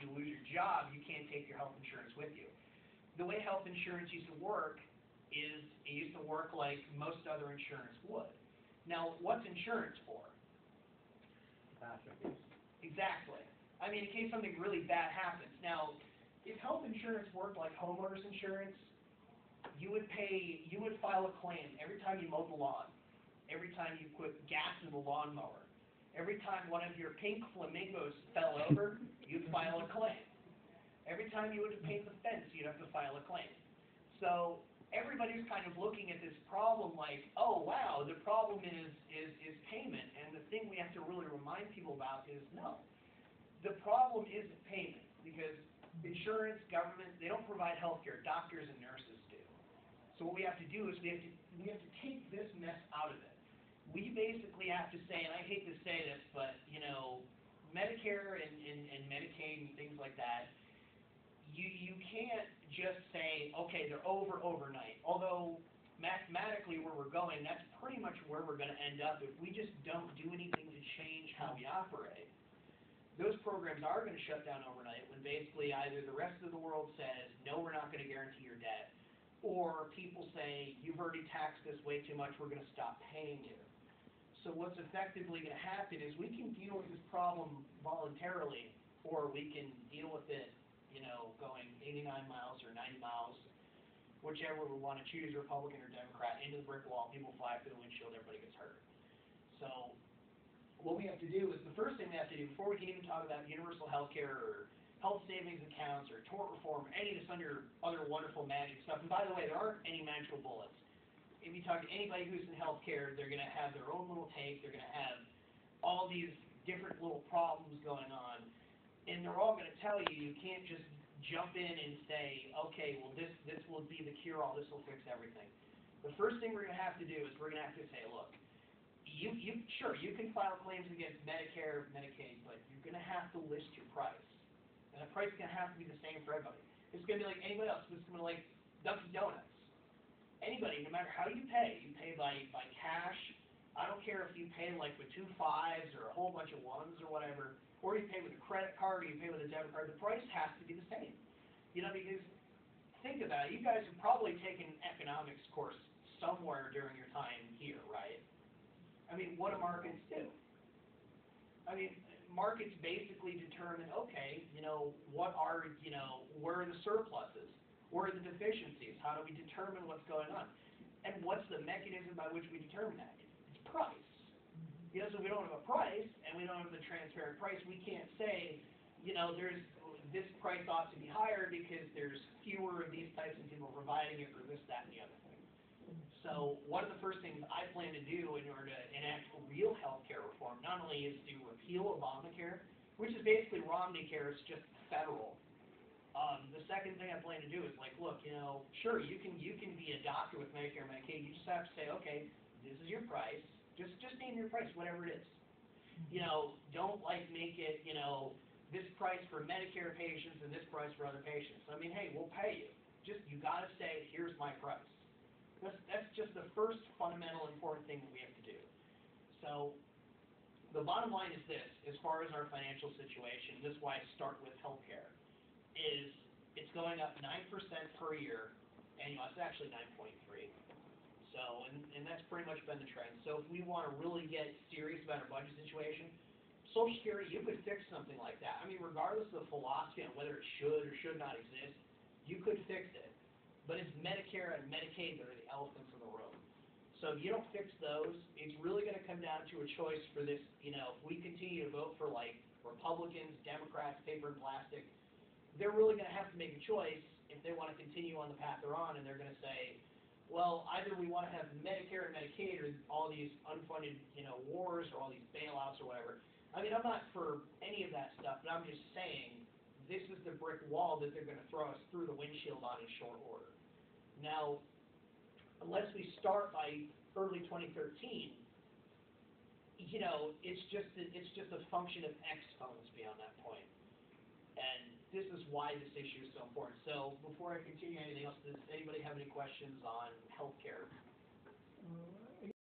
you lose your job, you can't take your health insurance with you. The way health insurance used to work is it used to work like most other insurance would. Now, what's insurance for? Catastrophes. Exactly. I mean, in case something really bad happens. Now, if health insurance worked like homeowners insurance, you would file a claim every time you mowed the lawn, every time you put gas in the lawnmower, every time one of your pink flamingos fell over, you'd file a claim. Every time you would paint the fence, you'd have to file a claim. So everybody's kind of looking at this problem like, oh wow, the problem is payment. And the thing we have to really remind people about is no. The problem isn't payment, because insurance, government, they don't provide health care. Doctors and nurses do. So what we have to do is we have to take this mess out of it. We basically have to say, and I hate to say this, but you know, Medicare and Medicaid and things like that, you can't just say, okay, they're over overnight. Although mathematically where we're going, that's pretty much where we're going to end up if we just don't do anything to change how we operate. Those programs are going to shut down overnight when basically either the rest of the world says, no, we're not going to guarantee your debt, or people say, you've already taxed us way too much, we're going to stop paying you. So what's effectively going to happen is we can deal with this problem voluntarily, or we can deal with it, you know, going 89 miles or 90 miles, whichever we want to choose, Republican or Democrat, into the brick wall, people fly through the windshield, everybody gets hurt. So what we have to do is, the first thing we have to do, before we can even talk about universal health care or health savings accounts or tort reform, any of this other wonderful magic stuff, and by the way, there aren't any magical bullets. If you talk to anybody who's in healthcare, they're going to have their own little take, they're going to have all these different little problems going on, and they're all going to tell you, you can't just jump in and say, okay, well this will be the cure-all, this will fix everything. The first thing we're going to have to do is we're going to have to say, look, sure, you can file claims against Medicare, Medicaid, but you're going to have to list your price. And the price is going to have to be the same for everybody. It's going to be like anybody else. It's going to be like Dunkin' Donuts. Anybody, no matter how you pay by cash. I don't care if you pay like with 2 5s or a whole bunch of 1s or whatever, or you pay with a credit card or you pay with a debit card, the price has to be the same. You know, because think about it. You guys have probably taken an economics course somewhere during your time here, right? I mean, what do markets do? I mean, markets basically determine, okay, you know, what are, you know, where are the surpluses? Where are the deficiencies? How do we determine what's going on? And what's the mechanism by which we determine that? It's price. You know, so if we don't have a price and we don't have the transparent price, we can't say, you know, this price ought to be higher because there's fewer of these types of people providing it for this, that, and the other thing. So one of the first things I plan to do in order to enact real health care reform not only is to repeal Obamacare, which is basically Romneycare, it's just federal. The second thing I plan to do is like, look, you know, sure, you can be a doctor with Medicare and Medicaid. You just have to say, okay, this is your price. Just name your price, whatever it is. You know, don't like make it, you know, this price for Medicare patients and this price for other patients. I mean, hey, we'll pay you. Just you got to say, here's my price. That's just the first fundamental important thing that we have to do. So the bottom line is this, as far as our financial situation, this is why I start with healthcare, is it's going up 9% per year, and it's actually 9.3. So, and that's pretty much been the trend. So if we want to really get serious about our budget situation, Social Security, you could fix something like that. I mean, regardless of the philosophy on whether it should or should not exist, you could fix it. But it's Medicare and Medicaid that are the elephants in the room. So if you don't fix those, it's really going to come down to a choice for this, you know, if we continue to vote for like Republicans, Democrats, paper and plastic, they're really going to have to make a choice if they want to continue on the path they're on, and they're going to say, well, either we want to have Medicare and Medicaid or all these unfunded, you know, wars or all these bailouts or whatever. I mean, I'm not for any of that stuff, but I'm just saying this is the brick wall that they're going to throw us through the windshield on in short order. Now, unless we start by early 2013, you know, it's just a function of exponents beyond that point. And this is why this issue is so important. So before I continue anything else, does anybody have any questions on healthcare?